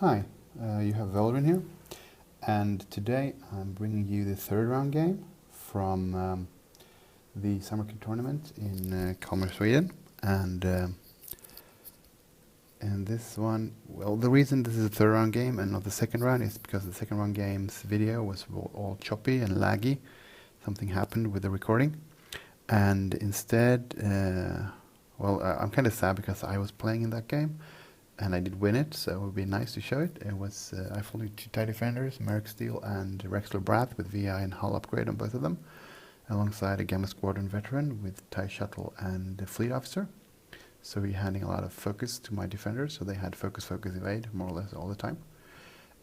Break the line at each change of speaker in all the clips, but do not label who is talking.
Hi, you have Valorant here, and today I'm bringing you the third round game from the summer camp tournament in Kalmar, Sweden. And this one, well, the reason this is a third round game and not the second round is because the second round game's video was all choppy and laggy. Something happened with the recording, and instead, I'm kind of sad because I was playing in that game. And I did win it, so it would be nice to show it. It was I followed two TIE defenders, Merrick Steele and Rexler Brath with VI and hull upgrade on both of them, alongside a Gamma Squadron veteran with TIE shuttle and a fleet officer. So we're handing a lot of focus to my defenders, so they had focus, focus, evade more or less all the time.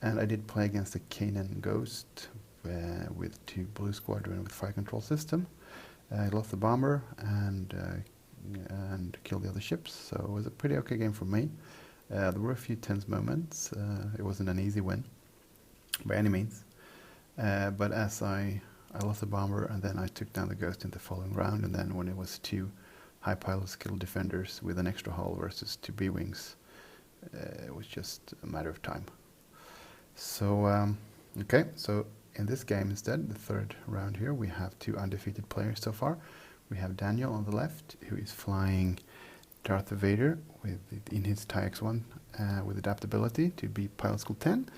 And I did play against the Kanan Ghost with two Blue Squadron with fire control system. I lost the bomber and killed the other ships, so it was a pretty okay game for me. There were a few tense moments. It wasn't an easy win by any means. But as I lost the bomber and then I took down the Ghost in the following round, and then when it was two high pilot skilled defenders with an extra hull versus two B-wings, it was just a matter of time. So, okay, so in this game instead, the third round here, we have two undefeated players so far. We have Daniel on the left, who is flying Darth Vader in his TIE X1 with adaptability to be Pilot School 10,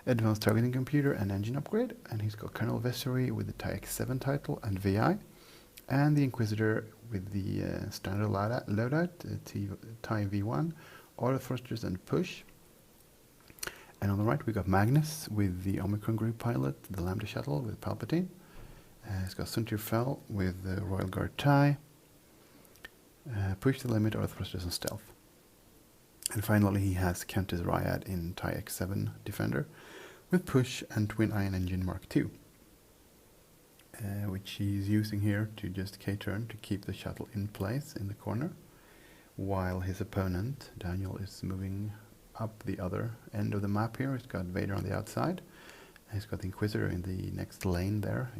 Advanced Targeting Computer and Engine Upgrade, and he's got Colonel Vessery with the TIE X7 title and VI, and the Inquisitor with the standard loadout, TIE V1, auto thrusters and push. And on the right we got Magnus with the Omicron Group pilot, the Lambda Shuttle with Palpatine. He's got Suntir Fel with the Royal Guard TIE, push the limit, auto thrusters and stealth. And finally he has Countess Ryad in TIE X7 Defender with push and twin ion engine Mark II, which he's using here to just K-turn to keep the shuttle in place in the corner, while his opponent, Daniel, is moving up the other end of the map here. He's got Vader on the outside, and he's got the Inquisitor in the next lane there.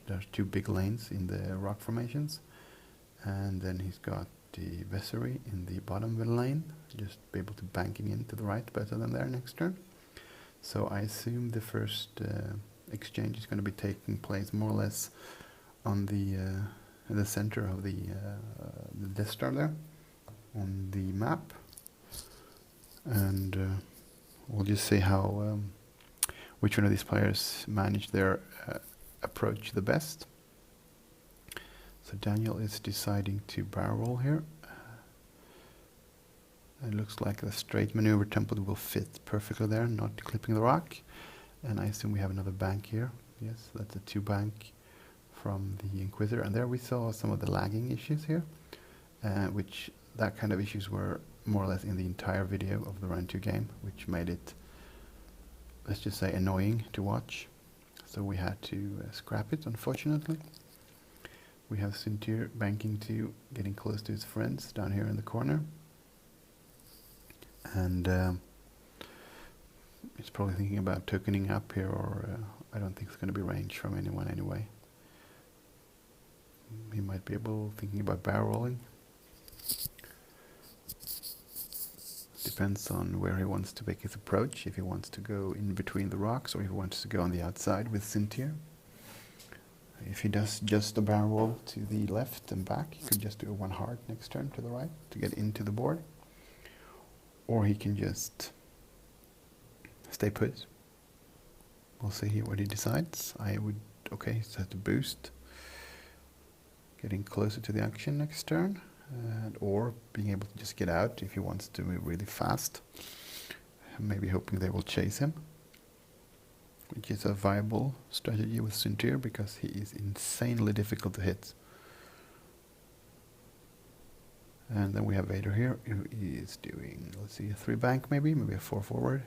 There's two big lanes in the rock formations. And then he's got the Vessery in the bottom of the lane, just be able to banking in to the right better than there next turn. So I assume the first exchange is going to be taking place more or less on the center of the Death Star there on the map. And we'll just see how which one of these players manage their approach the best. So Daniel is deciding to barrel roll here. It looks like the straight maneuver template will fit perfectly there, not clipping the rock. And I assume we have another bank here. Yes, that's a 2 bank from the Inquisitor. And there we saw some of the lagging issues here, which that kind of issues were more or less in the entire video of the round 2 game, which made it, let's just say, annoying to watch. So we had to scrap it, unfortunately. We have Suntir banking to getting close to his friends down here in the corner. And he's probably thinking about tokening up here, or I don't think it's going to be range from anyone anyway. He might be thinking about barrel rolling. Depends on where he wants to make his approach, if he wants to go in between the rocks or if he wants to go on the outside with Suntir. If he does just a barrel roll to the left and back, he could just do a 1 hard next turn to the right to get into the board. Or he can just stay put. We'll see here what he decides. Okay, so to boost. Getting closer to the action next turn. Or being able to just get out if he wants to move really fast. Maybe hoping they will chase him, which is a viable strategy with Suntir because he is insanely difficult to hit. And then we have Vader here, who is doing, let's see, a 3 bank maybe a 4 forward,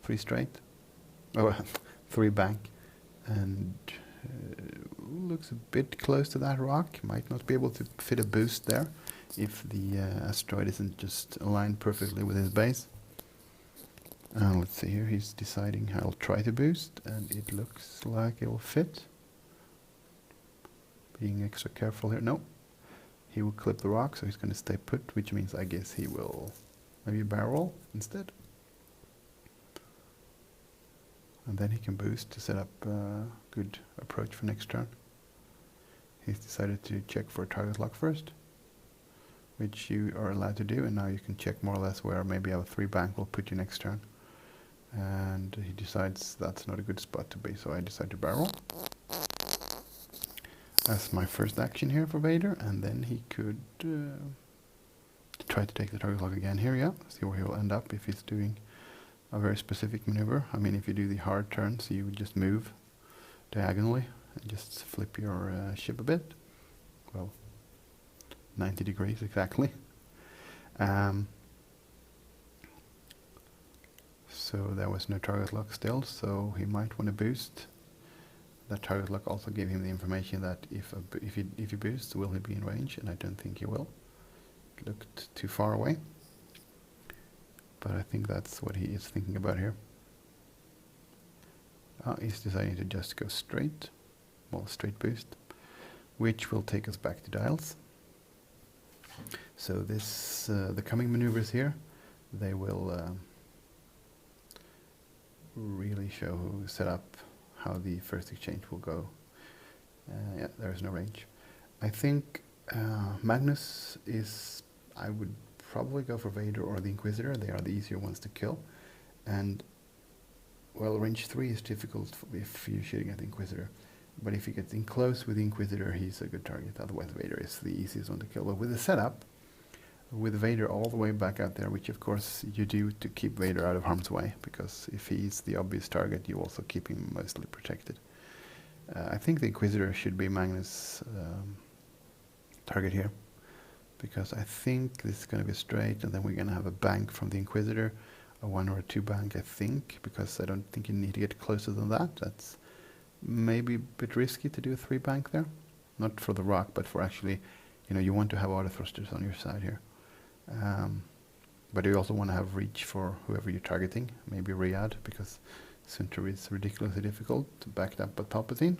3 straight. Oh, 3 bank. And looks a bit close to that rock. Might not be able to fit a boost there if the asteroid isn't just aligned perfectly with his base. Let's see here, he's deciding I'll try to boost, and it looks like it will fit. Being extra careful here. No, he will clip the rock, so he's going to stay put, which means I guess he will maybe barrel instead. And then he can boost to set up a good approach for next turn. He's decided to check for a target lock first, which you are allowed to do, and now you can check more or less where maybe a 3 bank will put you next turn. And he decides that's not a good spot to be, so I decide to barrel. That's my first action here for Vader, and then he could try to take the target lock again here, yeah. See where he'll end up if he's doing a very specific maneuver. I mean, if you do the hard turns, you would just move diagonally and just flip your ship a bit. Well, 90 degrees exactly. So there was no target lock still, so he might want to boost. That target lock also gave him the information that if he boosts, will he be in range? And I don't think he will. It looked too far away. But I think that's what he is thinking about here. He's deciding to just go straight. Well, straight boost. Which will take us back to dials. So this, the coming maneuvers here, they will really show set up how the first exchange will go. Yeah, there is no range. I think Magnus is, I would probably go for Vader or the Inquisitor. They are the easier ones to kill. And, well, range 3 is difficult if you're shooting at the Inquisitor. But if you get in close with the Inquisitor, he's a good target. Otherwise, Vader is the easiest one to kill. But with the setup, with Vader all the way back out there, which of course you do to keep Vader out of harm's way, because if he's the obvious target, you also keep him mostly protected. I think the Inquisitor should be Magnus' target here, because I think this is going to be straight, and then we're going to have a bank from the Inquisitor, a 1 or a 2 bank, I think, because I don't think you need to get closer than that. That's maybe a bit risky to do a 3 bank there, not for the rock, but for actually, you know, you want to have auto thrusters on your side here. But you also want to have reach for whoever you're targeting, maybe Riyadh, because Sunter is ridiculously difficult, backed up by Palpatine.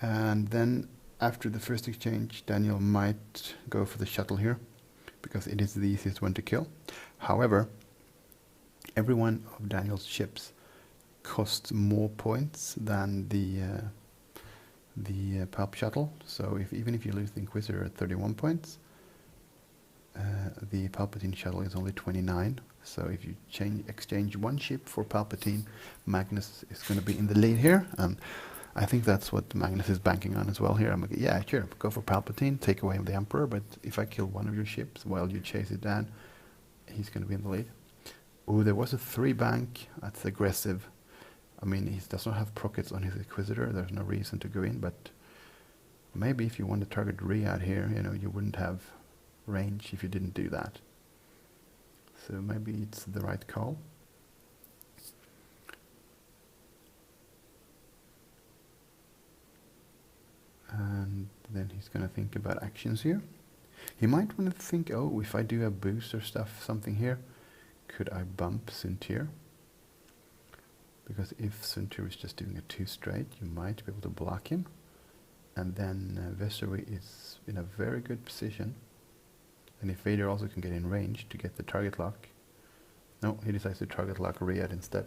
And then after the first exchange, Daniel might go for the shuttle here, because it is the easiest one to kill. However, every one of Daniel's ships costs more points than the Palp shuttle. So even if you lose the Inquisitor at 31 points, the Palpatine shuttle is only 29. So if you exchange one ship for Palpatine, Magnus is going to be in the lead here, and I think that's what Magnus is banking on as well here. I'm like, yeah, sure, go for Palpatine, take away the Emperor, but if I kill one of your ships while you chase it down, he's going to be in the lead. Oh, there was a 3 bank. That's aggressive. I mean, he does not have prockets on his Inquisitor. There's no reason to go in, but maybe if you want to target Riyadh here, you know, you wouldn't have range if you didn't do that. So maybe it's the right call. And then he's going to think about actions here. He might want to think, oh, if I do a boost or stuff, something here, could I bump Suntir? Because if Suntir is just doing a 2 straight, you might be able to block him. And then Vessery is in a very good position. And if Vader also can get in range to get the target lock. No, he decides to target lock Riyadh instead.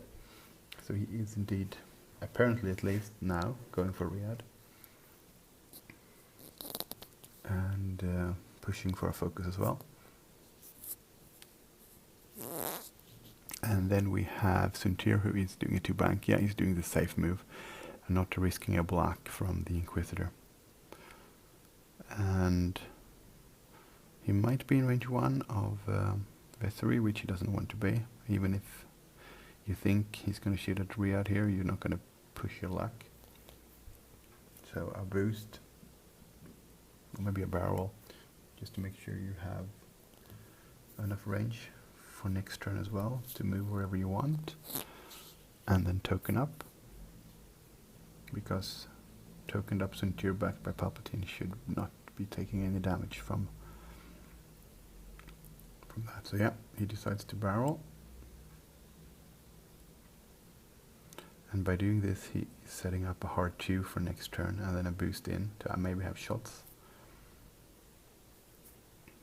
So he is indeed, apparently at least now, going for Riyadh. And pushing for a focus as well. And then we have Suntir, who is doing a 2 bank. Yeah, he's doing the safe move, and not risking a block from the Inquisitor. And he might be in range 1 of Vessery, which he doesn't want to be. Even if you think he's going to shoot at Riyadh here, you're not going to push your luck. So a boost, or maybe a barrel, just to make sure you have enough range for next turn as well, to move wherever you want. And then token up, because tokened up Suntir backed by Palpatine should not be taking any damage from that. So yeah, he decides to barrel. And by doing this, he is setting up a hard 2 for next turn, and then a boost in to maybe have shots,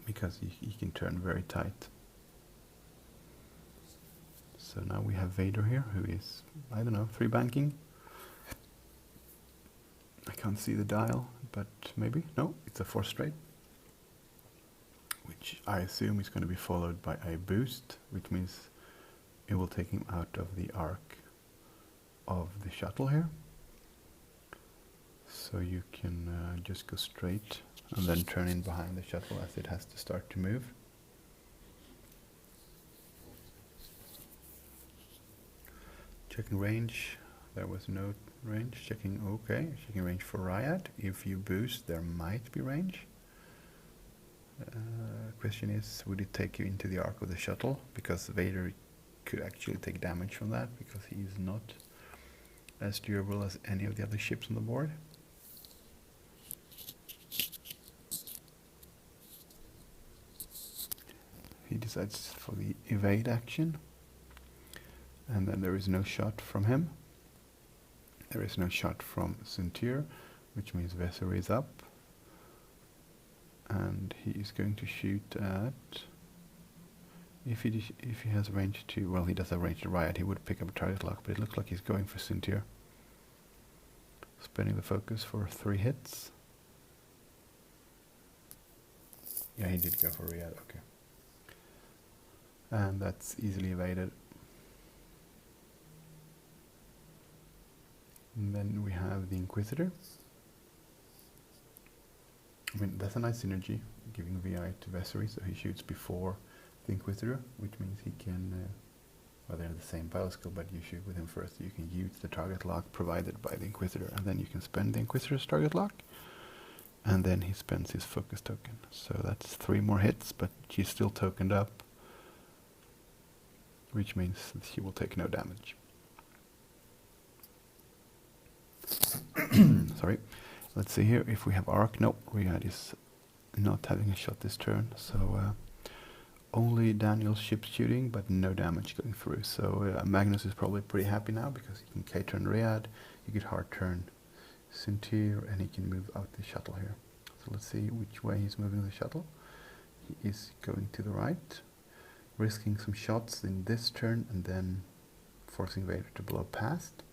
because he can turn very tight. So now we have Vader here, who is, I don't know, 3 banking. I can't see the dial, but maybe. No, it's a 4 straight, which I assume is going to be followed by a boost, which means it will take him out of the arc of the shuttle here. So you can just go straight and then turn in behind the shuttle as it has to start to move. Checking range, there was no range. Checking, okay, checking range for Ryad. If you boost, there might be range. Question is, would it take you into the arc of the shuttle? Because Vader could actually take damage from that, because he is not as durable as any of the other ships on the board. He decides for the evade action, and then there is no shot from him. There is no shot from Suntir, which means Vessery is up, and he is going to shoot at, if he has range to, well, he does have range to Riot, he would pick up a target lock, but it looks like he's going for Suntir. Spinning the focus for 3 hits. Yeah, he did go for Riot, okay. And that's easily evaded. And then we have the Inquisitor. I mean, that's a nice synergy, giving VI to Vessery, so he shoots before the Inquisitor, which means he can, well, they're the same battle skill, but you shoot with him first. You can use the target lock provided by the Inquisitor, and then you can spend the Inquisitor's target lock, and then he spends his focus token. So that's 3 more hits, but she's still tokened up, which means that she will take no damage. Sorry. Let's see here if we have arc. No, Riyadh is not having a shot this turn, so only Daniel's ship shooting, but no damage going through. So Magnus is probably pretty happy now, because he can K-turn Riyadh, he could hard turn Suntir, and he can move out the shuttle here. So let's see which way he's moving the shuttle. He is going to the right, risking some shots in this turn, and then forcing Vader to blow past.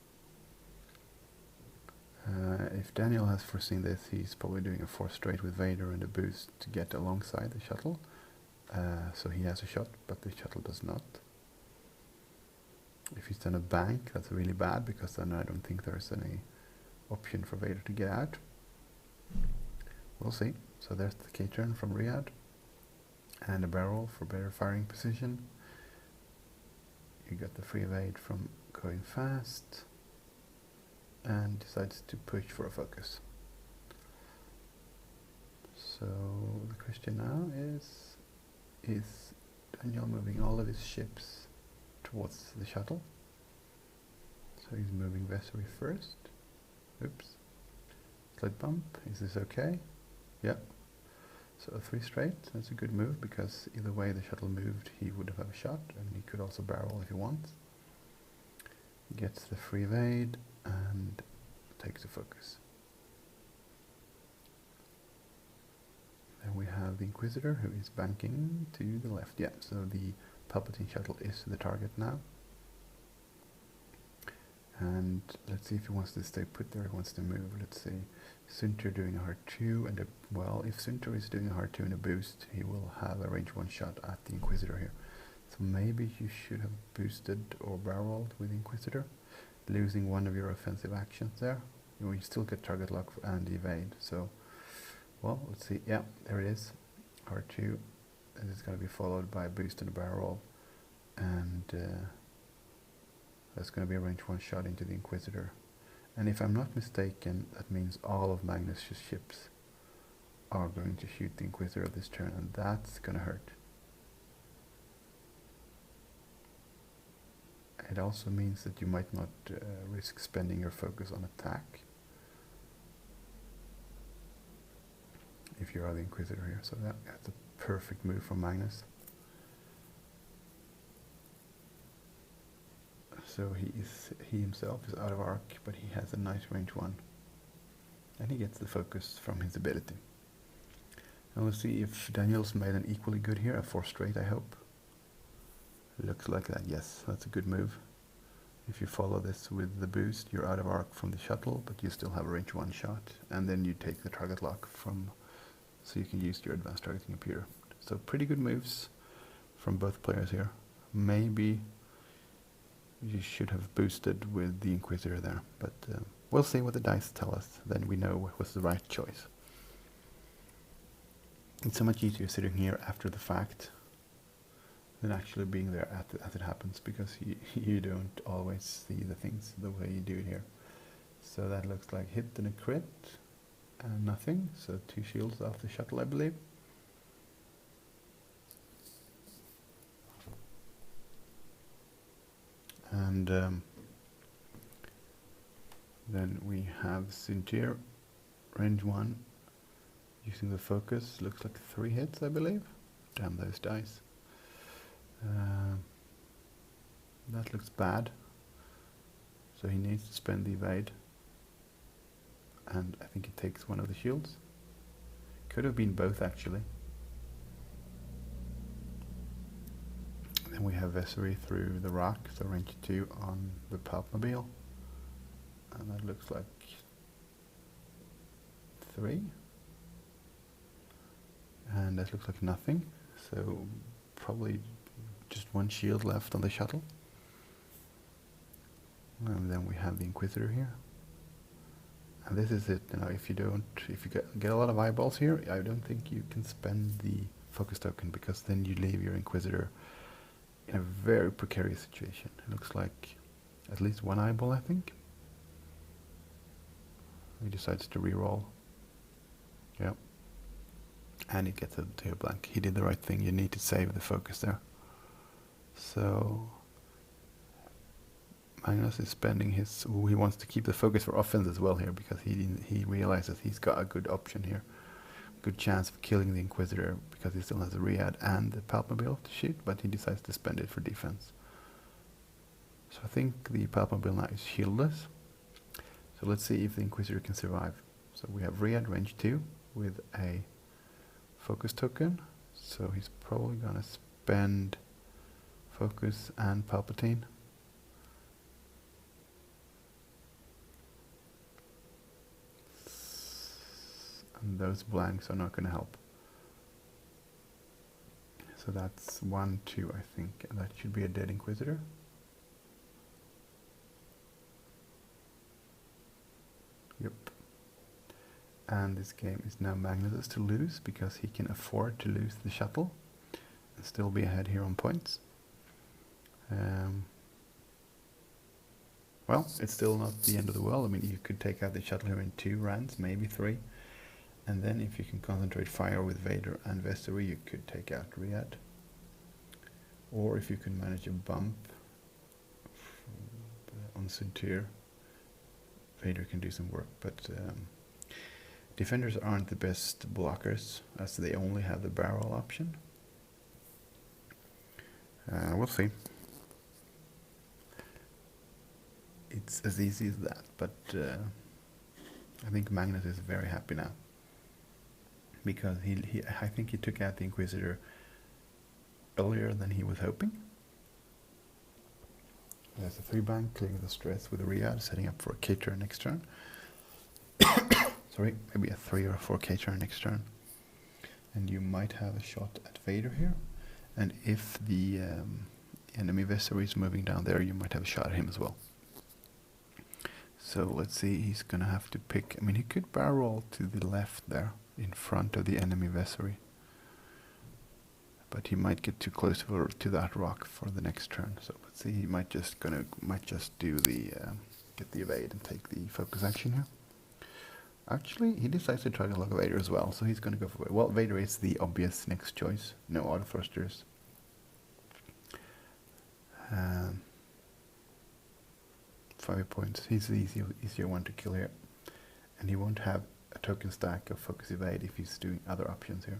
If Daniel has foreseen this, he's probably doing a 4 straight with Vader and a boost to get alongside the shuttle. So he has a shot, but the shuttle does not. If he's done a bank, that's really bad, because then I don't think there's any option for Vader to get out. We'll see. So there's the K-turn from Riyadh, and a barrel for better firing position. You got the free evade from going fast, and decides to push for a focus. So the question now is Daniel moving all of his ships towards the shuttle? So he's moving Vessery first. Oops. Sled bump. Is this okay? Yep. So a 3 straight. That's a good move, because either way the shuttle moved, he would have a shot, and he could also barrel if he wants. He gets the free evade and takes the focus. Then we have the Inquisitor, who is banking to the left. Yeah, so the Palpatine shuttle is the target now. And let's see if he wants to stay put there, he wants to move. Let's see. Suntir doing a hard 2, and well, if Suntir is doing a hard 2 and a boost, he will have a range 1 shot at the Inquisitor here. So maybe you should have boosted or barreled with the Inquisitor, losing one of your offensive actions there. You still get target lock and evade. So, well, let's see. Yeah, there it is. R2, and it's going to be followed by a boost and a barrel, and that's going to be a range 1 shot into the Inquisitor. And if I'm not mistaken, that means all of Magnus' ships are going to shoot the Inquisitor this turn, and that's going to hurt. It also means that you might not risk spending your focus on attack if you are the Inquisitor here. So that's a perfect move from Magnus. So he himself is out of arc, but he has a nice range 1. And he gets the focus from his ability. And we'll see if Daniel's made an equally good here, a 4 straight, I hope. Looks like that, yes, that's a good move. If you follow this with the boost, you're out of arc from the shuttle, but you still have a range 1 shot, and then you take the target lock so you can use your advanced targeting computer. So pretty good moves from both players here. Maybe you should have boosted with the Inquisitor there, but we'll see what the dice tell us, then we know what was the right choice. It's so much easier sitting here after the fact than actually being there as it happens, because you don't always see the things the way you do it here. So that looks like hit and a crit, and nothing, so 2 shields off the shuttle, I believe. And then we have Sintir, range 1, using the focus, looks like 3 hits, I believe. Damn those dice. That looks bad, so he needs to spend the evade, and I think it takes one of the shields. Could have been both, actually. Then we have Vessery through the rock, so range 2 on the Palpmobile, and that looks like 3, and that looks like nothing, so probably just 1 shield left on the shuttle. And then we have the Inquisitor here. And this is it, if you get a lot of eyeballs here, I don't think you can spend the focus token, because then you leave your Inquisitor in a very precarious situation. It looks like at least 1 eyeball, I think. He decides to reroll. Yep. And he gets a tail blank. He did the right thing. You need to save the focus there. So Magnus is spending his... he wants to keep the focus for offense as well here, because he realizes he's got a good option here. Good chance of killing the Inquisitor, because he still has the Riyadh and the Palpmobile to shoot, but he decides to spend it for defense. So I think the Palpmobile now is shieldless. So let's see if the Inquisitor can survive. So we have Riyadh range 2 with a focus token. So he's probably gonna spend focus and Palpatine. And those blanks are not going to help. So that's 1, 2, I think, and that should be a dead Inquisitor. Yep. And this game is now Magnus's to lose, because he can afford to lose the shuttle and still be ahead here on points. Well, it's still not the end of the world. I mean, you could take out the shuttle here in 2 rounds, maybe 3. And then if you can concentrate fire with Vader and Vessery, you could take out Riyadh. Or if you can manage a bump on Sintir, Vader can do some work. But defenders aren't the best blockers, as they only have the barrel option. We'll see. It's as easy as that, but I think Magnus is very happy now, because I think he took out the Inquisitor earlier than he was hoping. There's a 3 bank, clearing the stress with a Riyadh, setting up for a K-turn next turn. Sorry, maybe a 3 or a 4 K-turn next turn. And you might have a shot at Vader here. And if the enemy Vessery is moving down there, you might have a shot at him as well. So let's see, he's gonna have to pick... I mean, he could barrel roll to the left there, in front of the enemy Vessery. But he might get too close to that rock for the next turn. So let's see, he might just do the get the evade and take the focus action here. Actually, he decides to try to lock Vader as well, so he's gonna go for... Well, Vader is the obvious next choice. No auto thrusters. 5 points. He's the easier one to kill here, and he won't have a token stack of focus evade if he's doing other options here.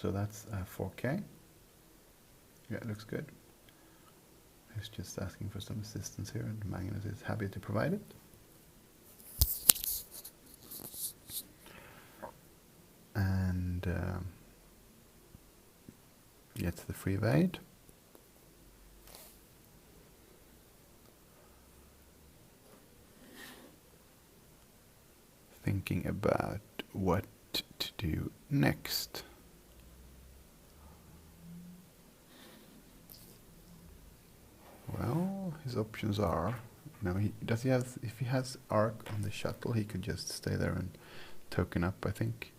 So that's 4K. Yeah, it looks good. He's just asking for some assistance here, and Magnus is happy to provide it. And to evade. Thinking about what to do next. Well, his options are, does he have, if he has arc on the shuttle, he could just stay there and token up, I think.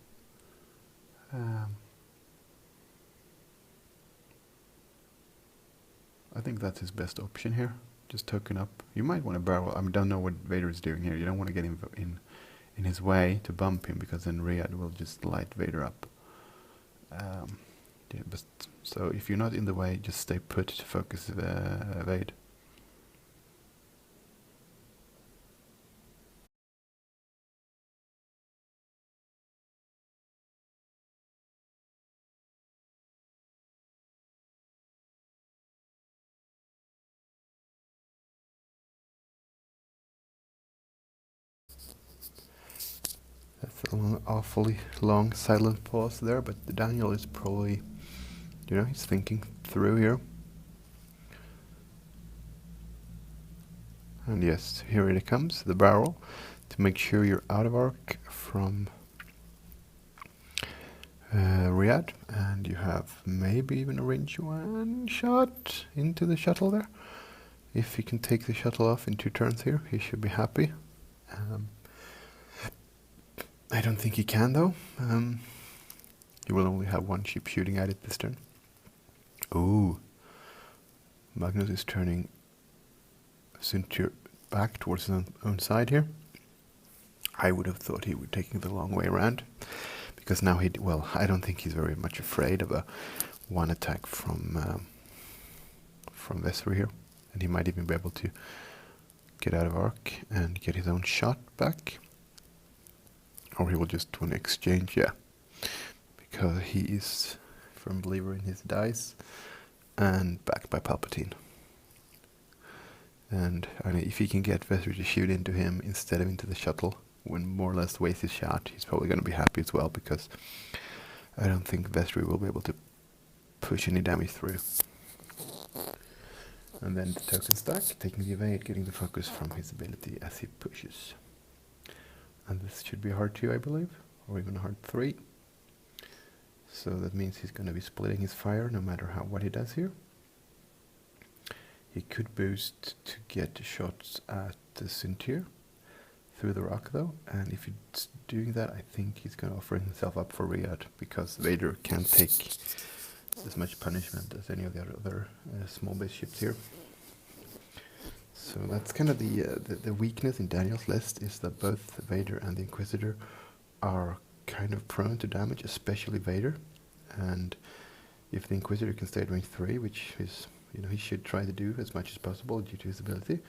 I think that's his best option here. Just token up. You might want to barrel. I don't know what Vader is doing here. You don't want to get him in his way to bump him, because then Riyadh will just light Vader up. Yeah, but so if you're not in the way, just stay put to focus evade. That's an awfully long silent pause there, but Daniel is probably, he's thinking through here. And yes, here it comes, the barrel, to make sure you're out of arc from Riyadh, and you have maybe even a range one shot into the shuttle there. If he can take the shuttle off in 2 turns here, he should be happy. I don't think he can, though. He will only have 1 ship shooting at it this turn. Ooh. Magnus is turning Centaur back towards his own side here. I would have thought he would taking the long way around, because now I don't think he's very much afraid of a 1 attack from Vesper here, and he might even be able to get out of arc and get his own shot back. Or he will just want to exchange, yeah. Because he is a firm believer in his dice and backed by Palpatine. And if he can get Vesper to shoot into him instead of into the shuttle, when more or less waste his shot, he's probably going to be happy as well, because I don't think Vesper will be able to push any damage through. And then the token stack, taking the evade, getting the focus from his ability as he pushes. And this should be hard 2, I believe, or even hard 3. So that means he's going to be splitting his fire no matter what he does here. He could boost to get shots at the Centaur through the rock, though, and if he's doing that, I think he's going to offer himself up for Riyadh, because Vader can't take as much punishment as any of the other small base ships here. So that's kind of the weakness in Daniel's list, is that both Vader and the Inquisitor are kind of prone to damage, especially Vader. And if the Inquisitor can stay at range 3, which is, he should try to do as much as possible due to his ability,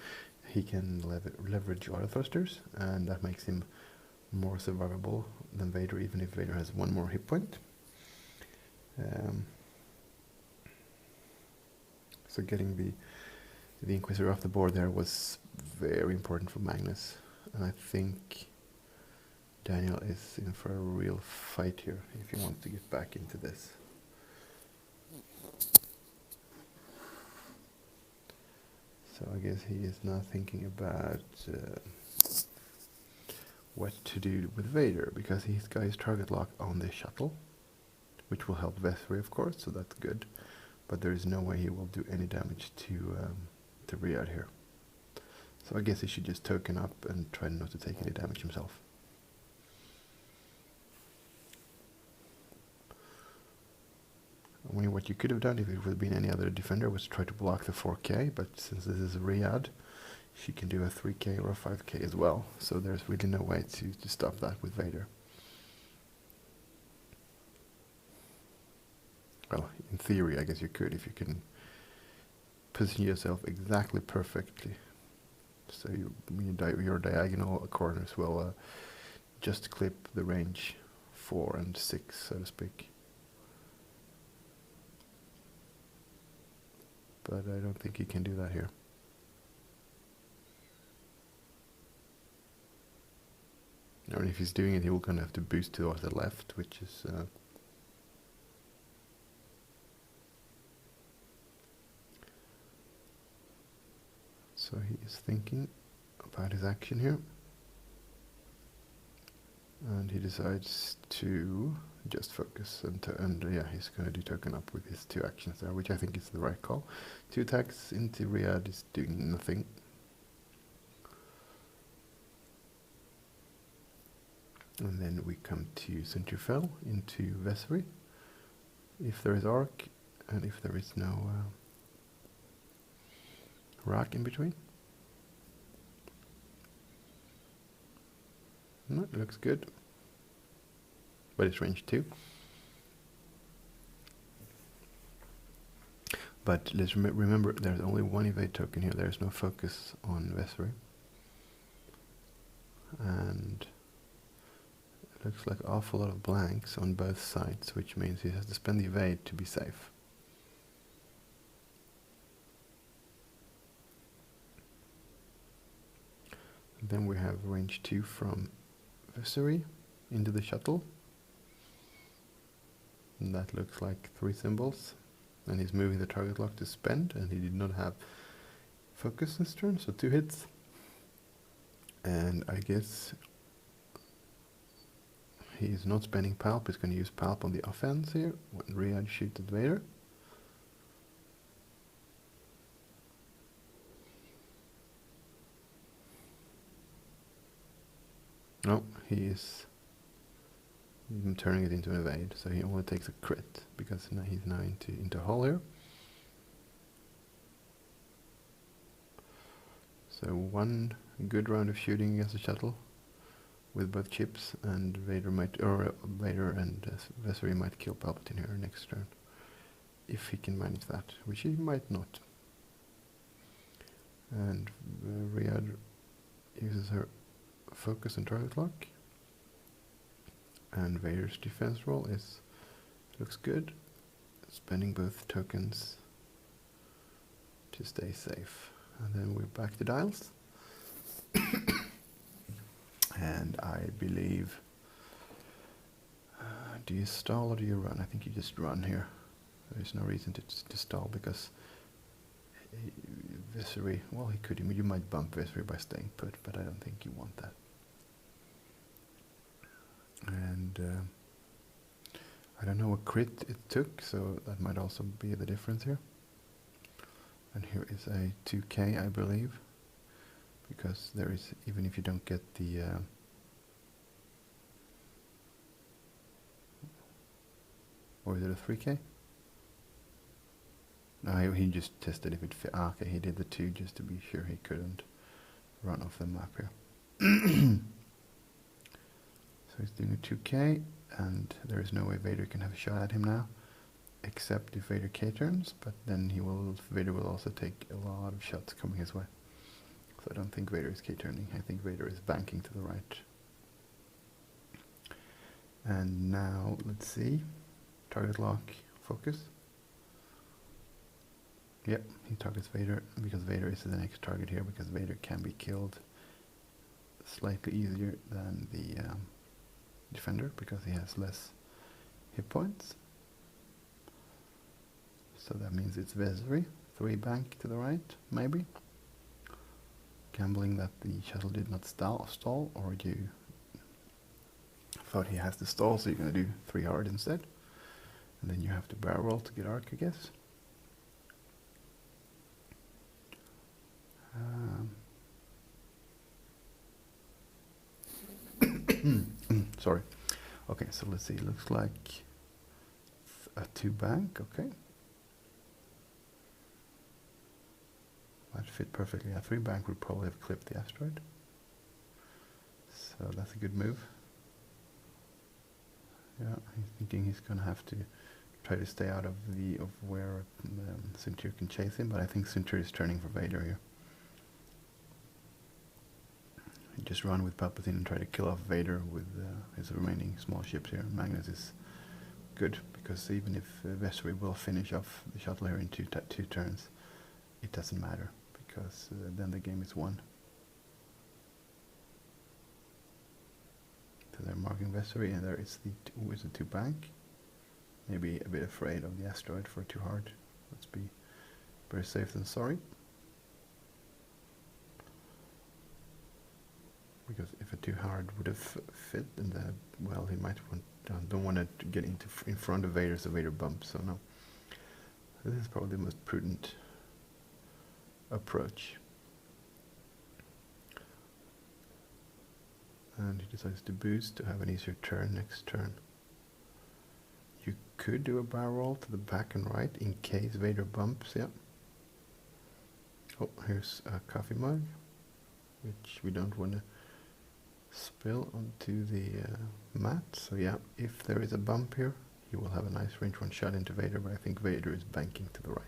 he can leverage auto thrusters, and that makes him more survivable than Vader, even if Vader has 1 more hit point. So getting the Inquisitor off the board there was very important for Magnus, and I think Daniel is in for a real fight here if he wants to get back into this. So I guess he is now thinking about what to do with Vader, because he's got his target lock on the shuttle, which will help Vesper, of course, so that's good. But there is no way he will do any damage to Riyadh here. So I guess he should just token up and try not to take any damage himself. I mean, what you could have done if it would have been any other defender was try to block the 4K, but since this is Riyadh, she can do a 3K or a 5K as well, so there's really no way to stop that with Vader. Well, in theory, I guess you could, if you can position yourself exactly perfectly. So your diagonal corners will just clip the range 4 and 6, so to speak. But I don't think he can do that here. Or if he's doing it, he's going to have to boost to the left, which is So he is thinking about his action here. And he decides to just focus and yeah, he's going to do token up with his 2 actions there, which I think is the right call. 2 attacks into Riyadh is doing nothing. And then we come to Sinterfell into Vessery. If there is arc and if there is no rock in between. No, it looks good. But it's range 2. But let's remember there's only 1 evade token here. There's no focus on Vessery. And it looks like an awful lot of blanks on both sides, which means he has to spend the evade to be safe. And then we have range 2 from Vessery into the shuttle. And that looks like 3 symbols. And he's moving the target lock to spend, and he did not have focus this turn, so 2 hits. And I guess he's not spending Palp, he's going to use Palp on the offense here when Riyadh shoots at Vader. No, he is turning it into an evade, so he only takes a crit because now he's now into hull here. So 1 good round of shooting against the shuttle with both chips, and Vader and Vessery might kill Palpatine here next turn if he can manage that, which he might not. And Riyadh uses her focus and target lock. And Vader's defense roll looks good, spending both tokens to stay safe. And then we're back to dials. And I believe, do you stall or do you run? I think you just run here. There's no reason to stall because Vessery, well, you might bump Vessery by staying put, but I don't think you want that. And I don't know what crit it took, so that might also be the difference here. And here is a 2k, I believe, because there is, even if you don't get the or is it a 3k? No, he just tested if it fit. Okay, he did the 2 just to be sure he couldn't run off the map here. So he's doing a 2k, and there is no way Vader can have a shot at him now, except if Vader K-turns, but then Vader will also take a lot of shots coming his way. So I don't think Vader is K-turning, I think Vader is banking to the right. And now, let's see, target lock, focus. Yep, he targets Vader, because Vader is the next target here, because Vader can be killed slightly easier than the defender, because he has less hit points. So that means it's Vessery, 3 bank to the right, maybe. Gambling that the shuttle did not stall, or you thought he has to stall, so you're going to do 3 hard instead. And then you have to barrel roll to get arc, I guess. Sorry. Okay, so let's see. It looks like a 2 bank. Okay. Might fit perfectly. A 3 bank would probably have clipped the asteroid. So that's a good move. Yeah, he's thinking he's going to have to try to stay out of where Cintur can chase him, but I think Cintur is turning for Vader here. He just run with Palpatine and try to kill off Vader with his remaining small ships here. Magnus is good, because even if Vessery will finish off the shuttle here in two turns, it doesn't matter, because then the game is won. So they're marking Vessery, and there is the 2 bank. Maybe a bit afraid of the asteroid for too hard. Let's be better safe than sorry. too hard would have fit, and well, he might want. Don't want to get in front of Vader, so Vader bumps. So no, this is probably the most prudent approach. And he decides to boost to have an easier turn next turn. You could do a barrel roll to the back and right in case Vader bumps. Yeah. Oh, here's a coffee mug, which we don't want to spill onto the mat. So yeah, if there is a bump here, he will have a nice range one shot into Vader, but I think Vader is banking to the right.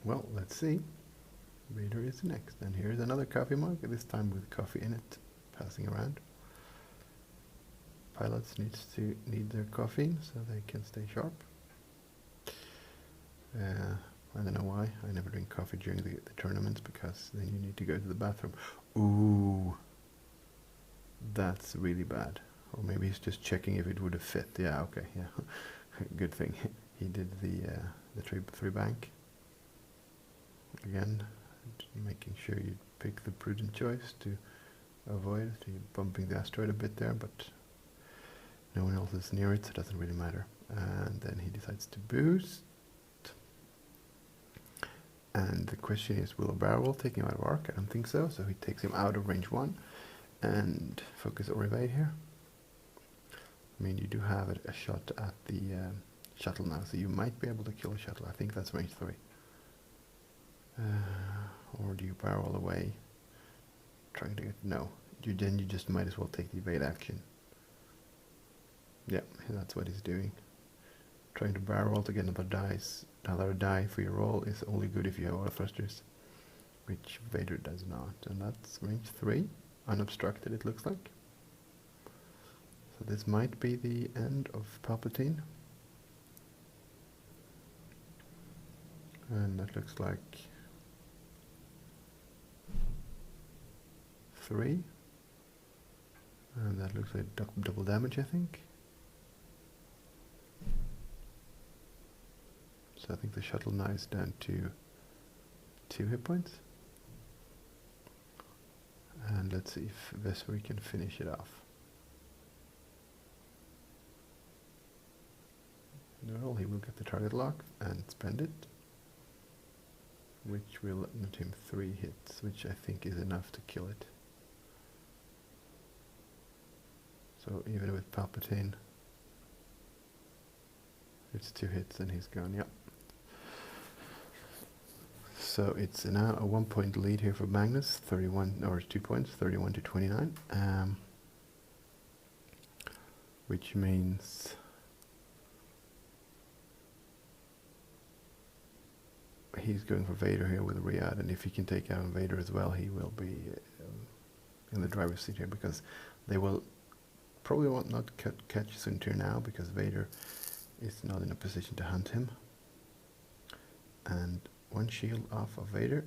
Well, let's see. Vader is next, and here's another coffee mug, this time with coffee in it, passing around. Pilots need their caffeine so they can stay sharp. I don't know why. I never drink coffee during the tournaments, because then you need to go to the bathroom. Ooh, that's really bad. Or maybe he's just checking if it would have fit. Yeah, okay, yeah. Good thing he did the three bank. Again, making sure you pick the prudent choice to avoid it. You're bumping the asteroid a bit there, but no one else is near it, so it doesn't really matter. And then he decides to boost. And the question is, will a barrel roll take him out of arc? I don't think so. So he takes him out of range 1 and focus or evade here. I mean, you do have a shot at the shuttle now, so you might be able to kill a shuttle. I think that's range 3. Or do you barrel away? Trying to get no. Then you just might as well take the evade action. Yeah, that's what he's doing. Trying to barrel roll to get another die for your roll is only good if you have auto thrusters, which Vader does not. And that's range 3, unobstructed it looks like. So this might be the end of Palpatine. And that looks like 3. And that looks like double damage, I think. So I think the shuttle now is down to 2 hit points. And let's see if Vesper can finish it off. Well, he will get the target lock and spend it, which will net him 3 hits, which I think is enough to kill it. So even with Palpatine, it's 2 hits and he's gone, yep. So it's now a 1-point lead here for Magnus, 31, or 2 points, 31 to 29. Which means he's going for Vader here with Riyadh, and if he can take out Vader as well, he will be in the driver's seat here, because they will probably not catch Suntir now, because Vader is not in a position to hunt him. And 1 shield off of Vader,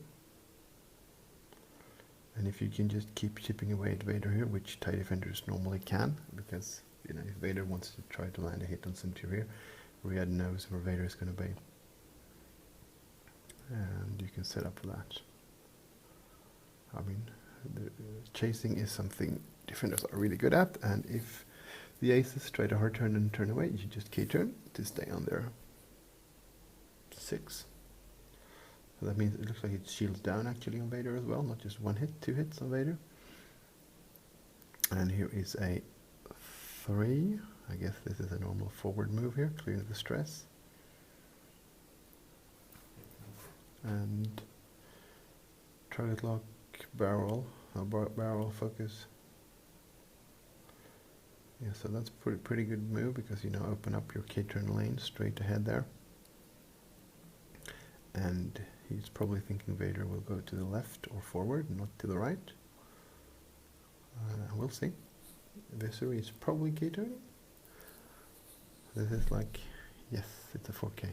and if you can just keep chipping away at Vader here, which TIE defenders normally can, because you know, if Vader wants to try to land a hit on Suntir here, Riyadh knows where Vader is going to be, and you can set up for that. I mean, the chasing is something defenders are really good at, and if the aces try to hard turn and turn away, you just K-turn to stay on their 6. So that means it looks like it shields down actually on Vader as well, not just 1 hit, 2 hits on Vader. And here is a 3. I guess this is a normal forward move here, clearing the stress. And target lock, barrel focus. Yeah, so that's pretty good move, because you now open up your K-turn lane straight ahead there. And he's probably thinking Vader will go to the left or forward, not to the right. We'll see. Viscery is probably K-turning. This is like, yes, it's a 4K.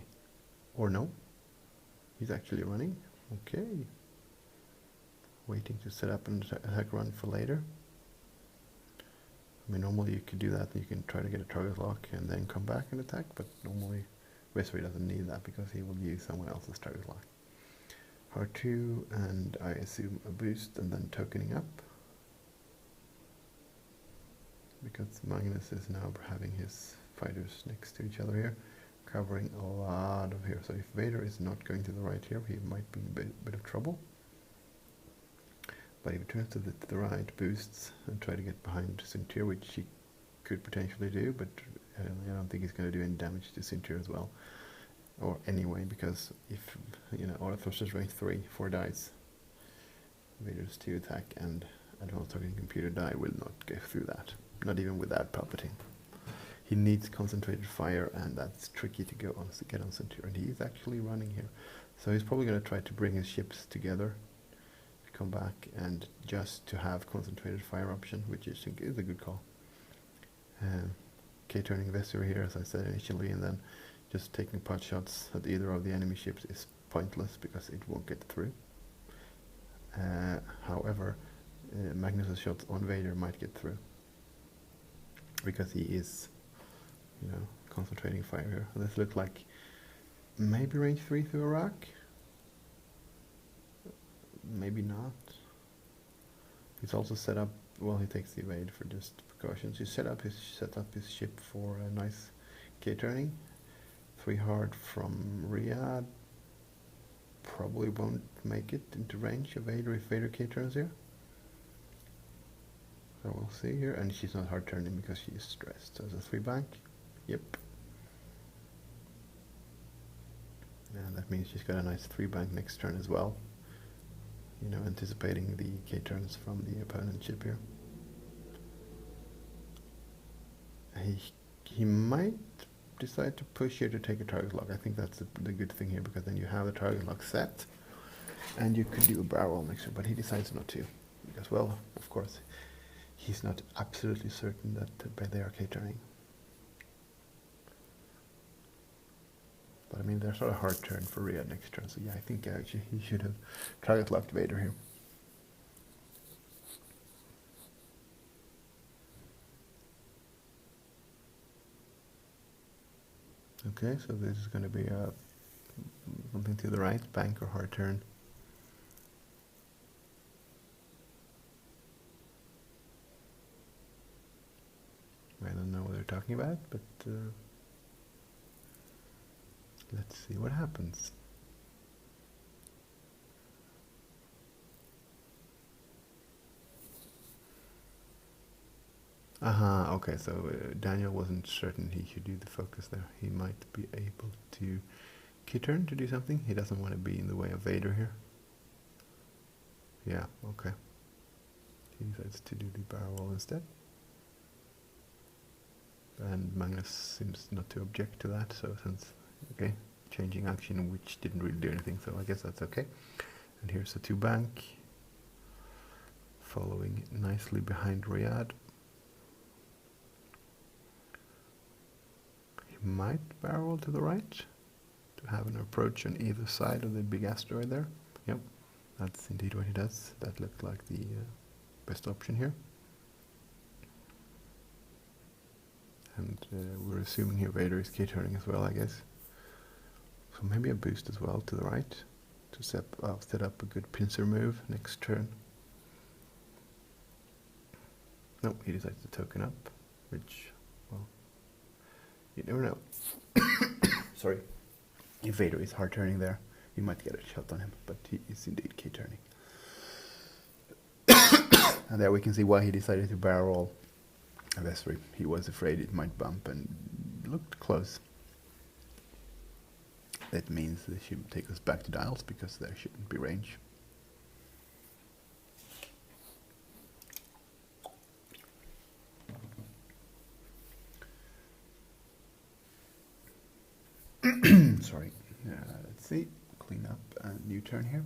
Or no, he's actually running. Okay. Waiting to set up an attack run for later. I mean, normally you could do that, you can try to get a target lock and then come back and attack, but normally Viscery doesn't need that, because he will use someone else's target lock. R2, and I assume a boost and then tokening up. Because Magnus is now having his fighters next to each other here, covering a lot of here. So if Vader is not going to the right here, he might be in a bit of trouble. But if he turns to the right, boosts, and try to get behind Sintir, which he could potentially do, but I don't think he's going to do any damage to Sintir as well. Or anyway, because if, you know, auto thrusters range 3, 4 dice, Vader's 2 attack and advanced targeting computer die will not go through that. Not even without Palpatine. He needs concentrated fire, and that's tricky to get on Sintir, and he is actually running here. So he's probably going to try to bring his ships together, come back, and just to have concentrated fire option, which I think is a good call. K-turning Vesser here, as I said initially, and then just taking pot shots at either of the enemy ships is pointless because it won't get through. However, Magnus's shots on Vader might get through because he is, you know, concentrating fire here. This looks like maybe range 3 through Iraq. Maybe not. He's also set up, well, he takes the evade for just precautions. He set up his ship for a nice K-turning. 3 hard from Riyadh. Probably won't make it into range of Vader if Vader K-turns here. So we'll see here. And she's not hard turning because she is stressed. So it's a 3 bank. Yep. And that means she's got a nice 3 bank next turn as well. You know, anticipating the K-turns from the opponent ship here. He might decide to push here to take a target lock. I think that's the good thing here, because then you have the target lock set, and you could do a barrel next turn, but he decides not to. Because, well, of course, he's not absolutely certain that they are K-turning. But I mean, there's not a hard turn for Riyadh next turn, so yeah, I think actually he should have target locked Vader here. Okay, so this is going to be something to the right, bank or hard turn. I don't know what they're talking about, but let's see what happens. Aha, okay, so Daniel wasn't certain he should do the focus there. He might be able to K-turn to do something. He doesn't want to be in the way of Vader here. Yeah, okay. He decides to do the barrel roll instead. And Magnus seems not to object to that, so since, okay, changing action which didn't really do anything, so I guess that's okay. And here's the 2 bank, following nicely behind Riyadh. He might barrel to the right to have an approach on either side of the big asteroid there. Yep, that's indeed what he does. That looked like the best option here. And we're assuming here Vader is K-turning as well, I guess. So maybe a boost as well to the right to set up a good pincer move next turn. No, he decides to token up, which, well, you never know. Sorry. If Vader is hard turning there, you might get a shot on him, but he is indeed K-turning. And there we can see why he decided to barrel roll Vessery. He was afraid it might bump and looked close. That means they should take us back to dials because there shouldn't be range. Sorry. Let's see. Clean up a new turn here.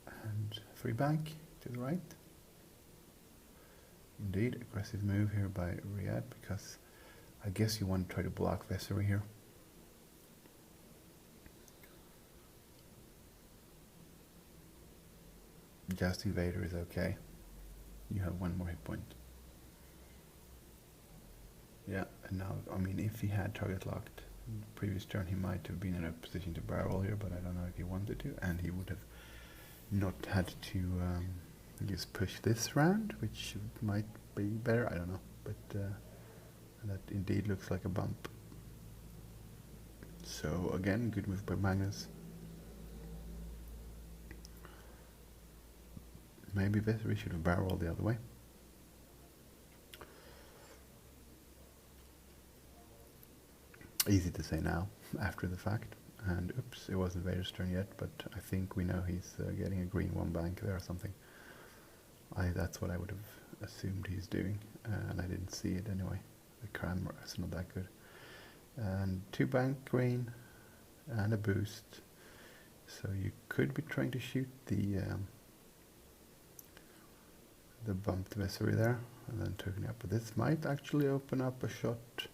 And 3 bank to the right. Indeed, aggressive move here by Riyadh, because I guess you want to try to block Vessery here. Just Vader is okay. You have 1 more hit point. Yeah, and now, I mean, if he had target locked Previous turn he might have been in a position to barrel here, but I don't know if he wanted to, and he would have not had to just push this round, which might be better, I don't know, but that indeed looks like a bump. So again, good move by Magnus. Maybe Vesely should have barreled the other way. Easy to say now, after the fact. And oops, it wasn't Vader's turn yet, but I think we know he's getting a green one bank there or something. That's what I would have assumed he's doing, and I didn't see it anyway. The camera is not that good. And 2 bank green and a boost. So you could be trying to shoot the bumped Vesely there, and then turning up. But this might actually open up a shot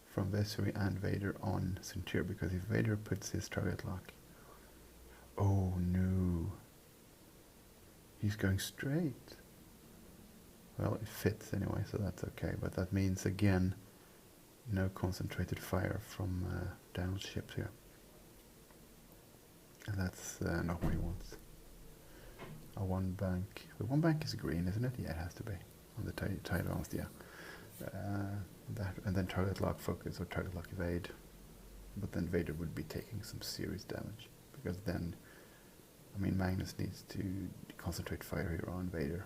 from Vesely and Vader on Centurion, because if Vader puts his target lock... Oh no! He's going straight! Well, it fits anyway, so that's okay, but that means again no concentrated fire from Daniel's ships here. And that's not what he wants. A 1 bank. The 1 bank is green, isn't it? Yeah, it has to be. On the TIE Advanced, yeah. That, and then target lock focus or target lock evade. But then Vader would be taking some serious damage, because then, I mean, Magnus needs to concentrate fire here on Vader.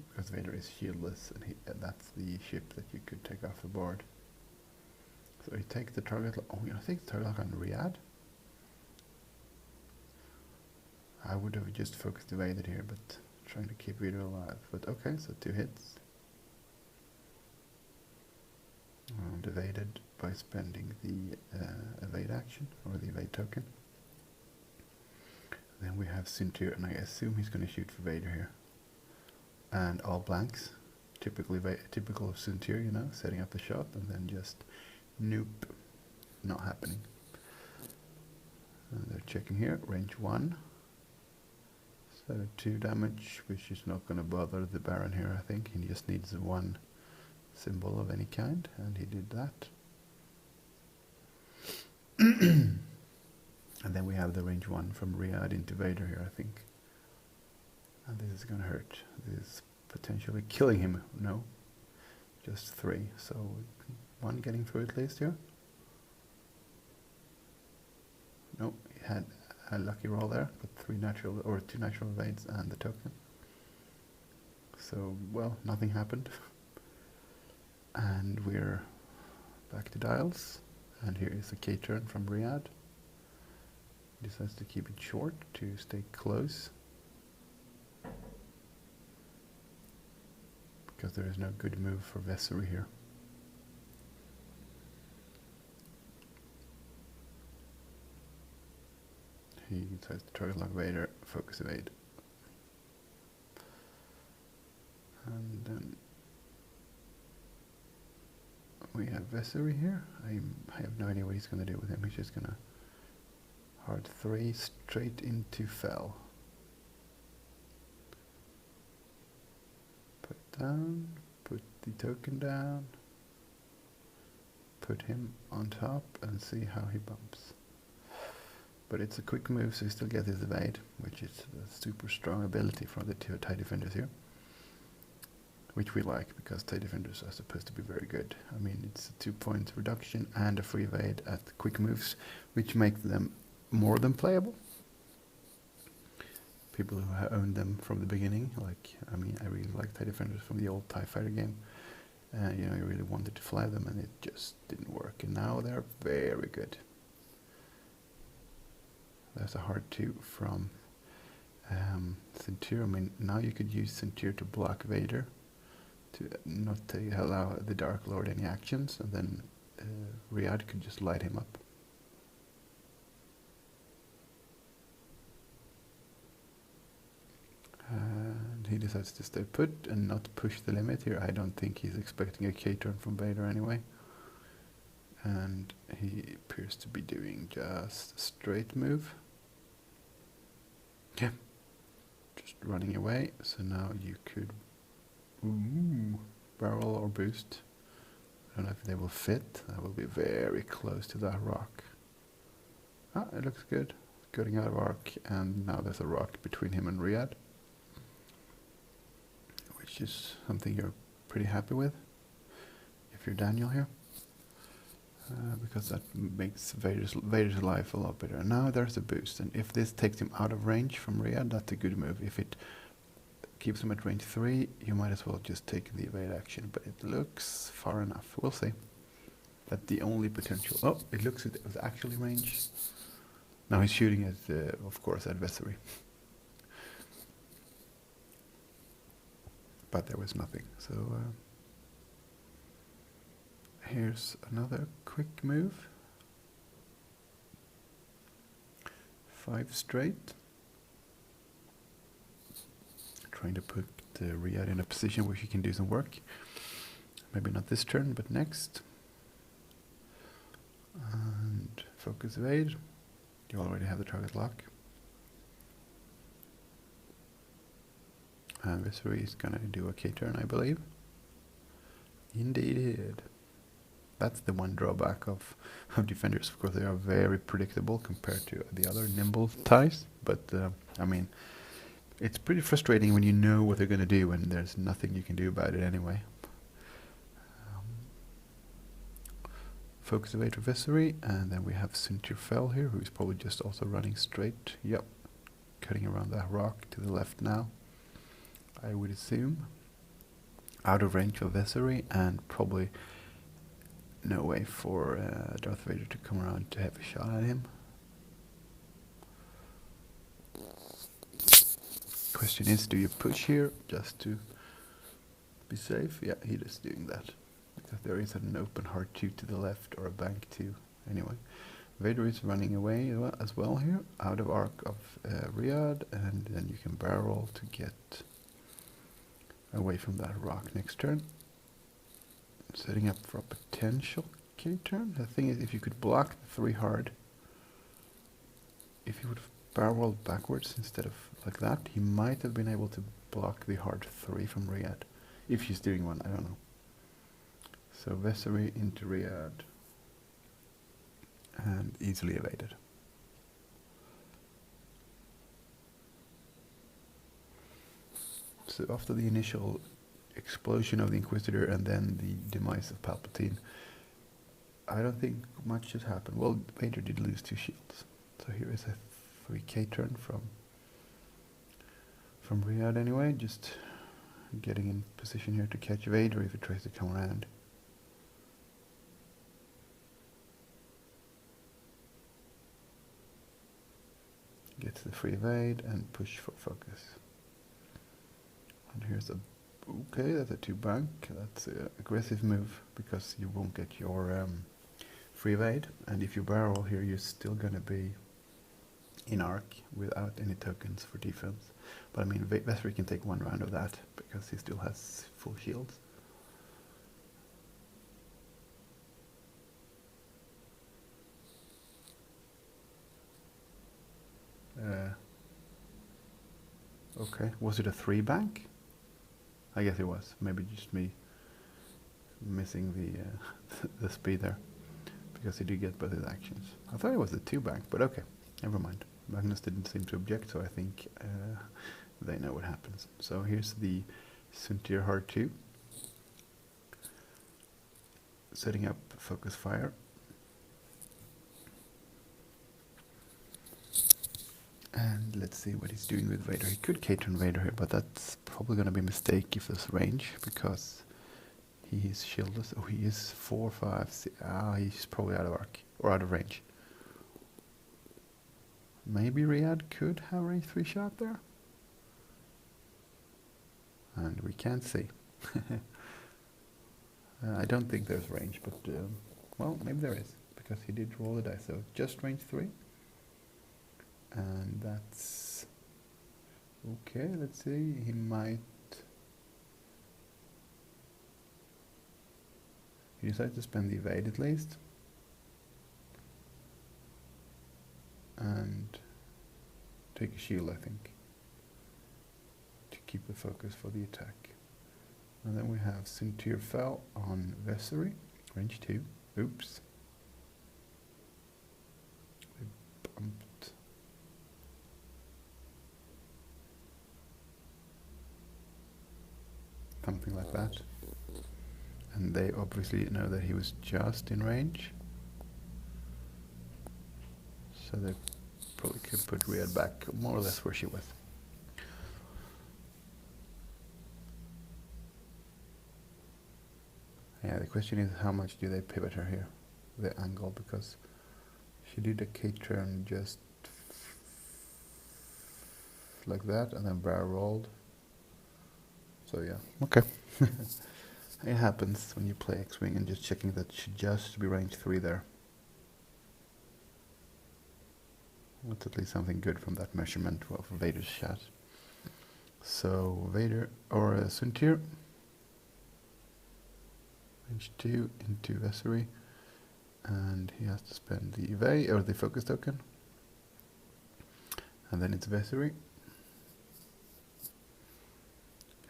Because Vader is shieldless, and that's the ship that you could take off the board. So he takes the target lock. Oh, I think the target lock on Riyadh. I would have just focused evaded here, but trying to keep Vader alive. But okay, so 2 hits. And evaded by spending the evade action, or the evade token. Then we have Centurion, and I assume he's going to shoot for Vader here. And all blanks, typical of Centurion, you know, setting up the shot, and then just nope, not happening. And they're checking here, range 1. So 2 damage, which is not going to bother the Baron here, I think. He just needs 1 symbol of any kind, and he did that. And then we have the range 1 from Riyadh into Vader here, I think. And this is going to hurt. This is potentially killing him. No, just 3. So 1 getting through at least here. Nope, he had a lucky roll there, but 2 natural evades and the token. So, well, nothing happened. And we're back to dials. And here is a K-turn from Riyadh. He decides to keep it short to stay close, because there is no good move for Vesely here. He decides to target lock Vader, focus evade. And then we have Vesely here. I have no idea what he's going to do with him. He's just going to hard 3 straight into Fell. Put down, put the token down, put him on top, and see how he bumps. But it's a quick move, so he still gets his evade, which is a super strong ability from the 2 TIE defenders here. Which we like, because TIE defenders are supposed to be very good. I mean, it's a 2-point reduction and a free evade at quick moves, which make them more than playable. People who have owned them from the beginning, like, I mean, I really like TIE defenders from the old TIE Fighter game. You know, you really wanted to fly them, and it just didn't work. And now they're very good. There's a hard 2 from Centurion. I mean, now you could use Centurion to block Vader, to not allow the Dark Lord any actions, and then Riyadh could just light him up. And he decides to stay put and not push the limit here. I don't think he's expecting a K-turn from Vader anyway. And he appears to be doing just a straight move. Yeah, just running away. So now you could... Ooh. barrel or boost. I don't know if they will fit. That will be very close to that rock. Ah, it looks good. Getting out of arc, and now there's a rock between him and Riyadh, which is something you're pretty happy with if you're Daniel here, because that makes Vader's life a lot better. And now there's a boost, and if this takes him out of range from Riyadh, that's a good move. If it keeps him at range 3, you might as well just take the evade action, but it looks far enough. We'll see. That's the only potential. Oh, it looks it was actually range. Now he's shooting at, of course, adversary. But there was nothing. So here's another quick move. 5 straight. Trying to put Riyadh in a position where he can do some work. Maybe not this turn, but next. And focus evade. You already have the target lock. And Viscery is gonna do a K-turn, I believe. Indeed he did. That's the one drawback of defenders. Of course, they are very predictable compared to the other nimble ties. But, I mean, it's pretty frustrating when you know what they're gonna do and there's nothing you can do about it anyway. Focus evade for Viscery, and then we have Sintirfell here, who's probably just also running straight. Yep, cutting around that rock to the left now, I would assume. Out of range for Viscery, and probably no way for Darth Vader to come around to have a shot at him. Question is, do you push here just to be safe? Yeah, he is doing that. Because there is an open heart 2 to the left, or a bank 2. Anyway, Vader is running away as well here, out of arc of Riyadh, and then you can barrel to get away from that rock next turn. Setting up for a potential K-turn. The thing is, if you could block the 3 hard, if he would have barreled backwards instead of like that, he might have been able to block the hard 3 from Riyadh. If he's doing one, I don't know. So Vessery into Riyadh, and easily evaded. So after the initial explosion of the Inquisitor and then the demise of Palpatine, I don't think much has happened. Well, Vader did lose 2 shields. So here is a 3K turn from Riyadh anyway, just getting in position here to catch Vader if he tries to come around. Gets the free evade and push for focus. And here's a, okay, that's a 2 bank. That's an aggressive move because you won't get your free evade. And if you barrel here, you're still going to be in arc without any tokens for defense. But I mean, Vessery can take 1 round of that because he still has full shields. Okay, was it a 3 bank? I guess it was. Maybe just me missing the the speed there, because he did get both his actions. I thought it was a 2 bank, but okay, never mind. Magnus didn't seem to object, so I think they know what happens. So here's the Suntir Hard 2, setting up focus fire. And let's see what he's doing with Vader. He could K-turn Vader here, but that's probably going to be a mistake if there's range, because he is shieldless. Oh, he is 4, 5, 6. Ah, he's probably out of arc, or out of range. Maybe Riyadh could have range 3 shot there. And we can't see. I don't think there's range, but, well, maybe there is, because he did roll the dice. So just range 3. And that's okay. Let's see, he might, he decided to spend the evade at least and take a shield, I think, to keep the focus for the attack. And then we have Sintir fell on Vessery, range 2. Oops. They bumped. Something like that. And they obviously know that he was just in range. So they probably could put Riyadh back more or less where she was. Yeah, the question is how much do they pivot her here, the angle, because she did a K-turn just like that and then barrel rolled. So yeah, okay. It happens when you play X-Wing and just checking that she just be range 3 there. That's at least something good from that measurement of Vader's shot. So Vader, or Suntir, range 2 into Vessery, and he has to spend the evade, or the focus token. And then it's Vessery,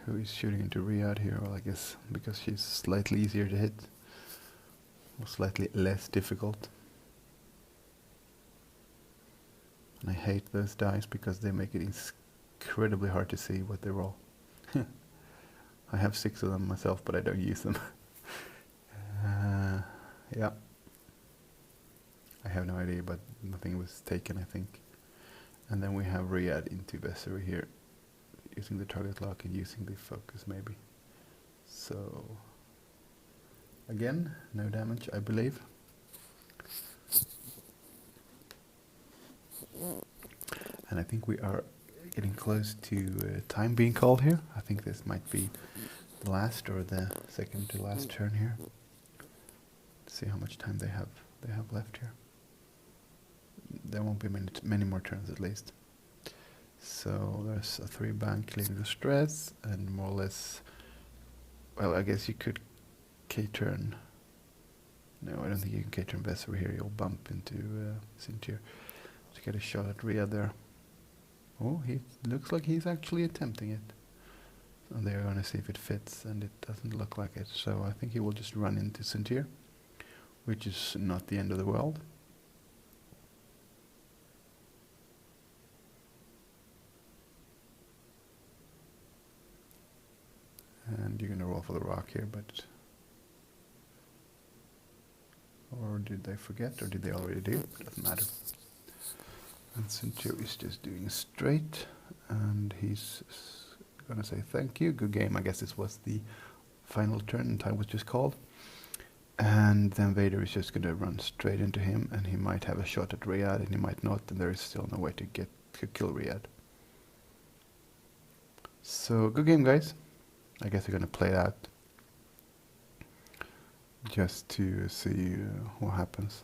who is shooting into Riyadh here, well I guess because she's slightly easier to hit, or slightly less difficult. And I hate those dice because they make it incredibly hard to see what they roll. I have 6 of them myself, but I don't use them. Yeah. I have no idea, but nothing was taken, I think. And then we have Riyadh into Vessery here, using the target lock and using the focus maybe. So, again, no damage, I believe. And I think we are getting close to time being called here. I think this might be the last or the second to last turn here. Let's see how much time they have left here. There won't be many more turns at least. So there's a 3 bank leaving the stress, and more or less, well, I guess you could K-turn. No, I don't think you can K-turn Vessery here. You'll bump into Sintir to get a shot at Rhea there. Oh, he looks like he's actually attempting it. So they're going to see if it fits, and it doesn't look like it. So I think he will just run into Sintir, which is not the end of the world. And you're going to roll for the rock here, but... Or did they forget, or did they already do? Doesn't matter. And Sintir is just doing straight, and he's going to say thank you, good game. I guess this was the final turn, and time was just called. And then Vader is just going to run straight into him, and he might have a shot at Riyadh, and he might not, and there is still no way to kill Riyadh. So, good game, guys. I guess we're going to play it out just to see what happens.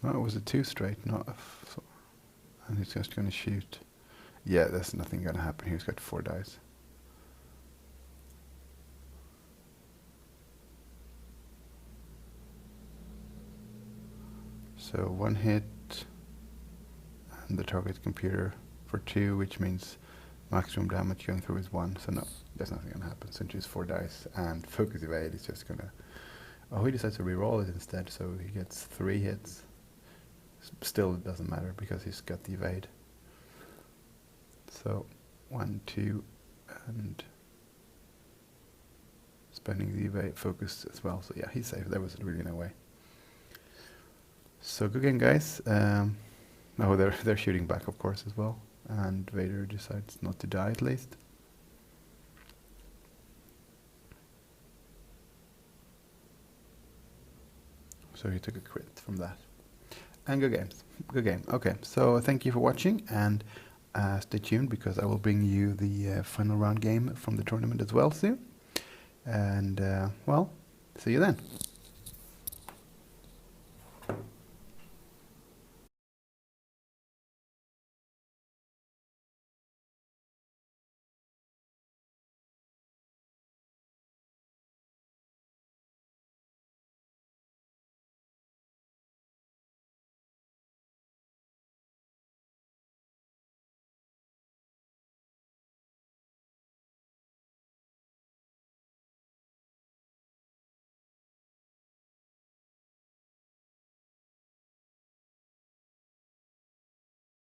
No, it was a 2 straight, not a and he's just going to shoot. Yeah, there's nothing going to happen here. He's got 4 dice. So 1 hit, and the target computer for 2, which means maximum damage going through is 1. So no, there's nothing going to happen. So choose 4 dice, and focus evade is just going to... Oh, he decides to re-roll it instead, so he gets 3 hits. Still, it doesn't matter because he's got the evade. So 1, 2, and spending the evade focus as well. So yeah, he's safe. There was really no way. So good game, guys. Oh, they're shooting back, of course, as well. And Vader decides not to die, at least. So he took a crit from that. And good games. Good game. Okay, so thank you for watching, and stay tuned because I will bring you the final round game from the tournament as well soon. And, well, see you then.